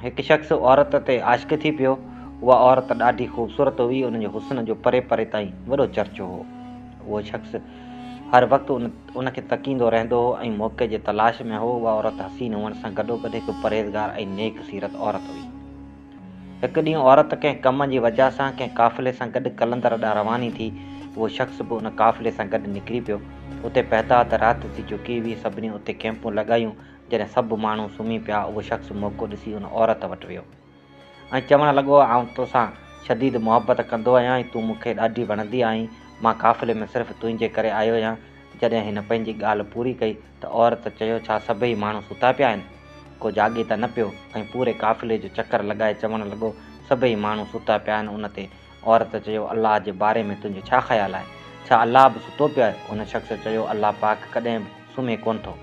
हिकु शख़्स औरत ते आशिक़ थी पियो। उहा औरत ॾाढी ख़ूबसूरत हुई, उनजे हुस्न जो परे परे ताईं वॾो चर्चो हो। उहो शख़्स हर वक़्तु उनखे तकींदो रहंदो हो ऐं मौक़े जे तलाश में हो। उहा औरत हसीन हुअण सां गॾोगॾु हिकु परहेज़गार ऐं नेक सीरत औरत हुई। हिकु ॾींहुं औरत कंहिं कम जी वजह सां कंहिं काफ़िले सां गॾु कलंदर ॾांहुं रवानी थी। उहो शख़्स बि उन काफ़िले सां गॾु निकिरी पियो। उते पैदा त राति थी चुकी हुई। सभिनी उते कैंपूं लॻायूं। जॾहिं सभु माण्हू सुम्ही पिया, उहो शख़्स मौक़ो ॾिसी उन औरत वटि वियो ऐं चवणु लॻो, आउं तोसां शदीद मुहबत कंदो आहियां ऐं तूं मूंखे ॾाढी वणंदी आहीं। मां काफ़िले में सिर्फ़ु तुंहिंजे करे आयो आहियां। जॾहिं हिन पंहिंजी ॻाल्हि पूरी कई त औरत चयो, छा सभई माण्हू सुता पिया आहिनि? को जाॻे त न पियो? ऐं पूरे काफ़िले जो चकर लॻाए चवणु लॻो, सभई माण्हू सुता पिया आहिनि। उन ते औरत चयो, अलाह जे बारे में तुंहिंजो छा ख़्यालु आहे? छा अलाह बि सुतो पियो आहे? उन शख़्स चयो, अलाह पाक कॾहिं बि सुम्हे कोन थो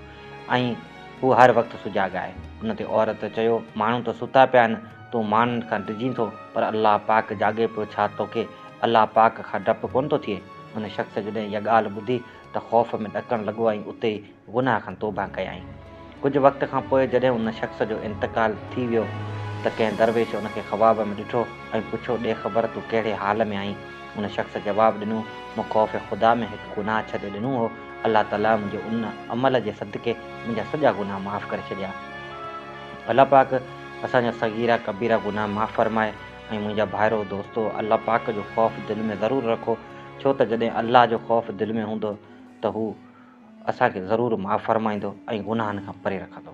ऐं हू हर वक़्तु सुजाॻ आहे। उन ते औरत चयो, माण्हू त सुता पिया आहिनि, तूं माण्हुनि खां डिॼीं थो, पर अलाह पाक जाॻे पियो। छा तोखे अलाह पाक खां डपु कोन थो थिए? उन शख़्स जॾहिं इहा ॻाल्हि ॿुधी त ख़ौफ़ में ॾकणु लॻो ऐं उते ई गुनाह खां तौबा कयाईं। कुझु वक़्त खां पोइ जॾहिं उन शख़्स जो इंतकाल थी वियो त कंहिं दरवेश उनखे ख़्वाब में ॾिठो ऐं पुछो, ॾे ख़बर तूं कहिड़े हाल में आहीं? उन शख़्स जवाबु ॾिनो, मूं ख़ौफ़ ख़ुदा में हिकु गुनाह छॾे ॾिनो हो। अलाह ताला मुंहिंजे उन अमल जे सदिक़े मुंहिंजा सॼा गुनाह माफ़ु करे छॾिया। अलाह पाक असांजा सगीरा कबीरा गुनाह माफ़ु फरमाए। ऐं मुंहिंजा भाइरो दोस्तो, अलाह पाक जो ख़ौफ़ दिलि में ज़रूरु रखो, छो त जॾहिं अलाह जो ख़ौफ़ दिलि में हूंदो त हू असांखे ज़रूरु माफ़ु फरमाईंदो ऐं गुनाहनि खां परे रखंदो।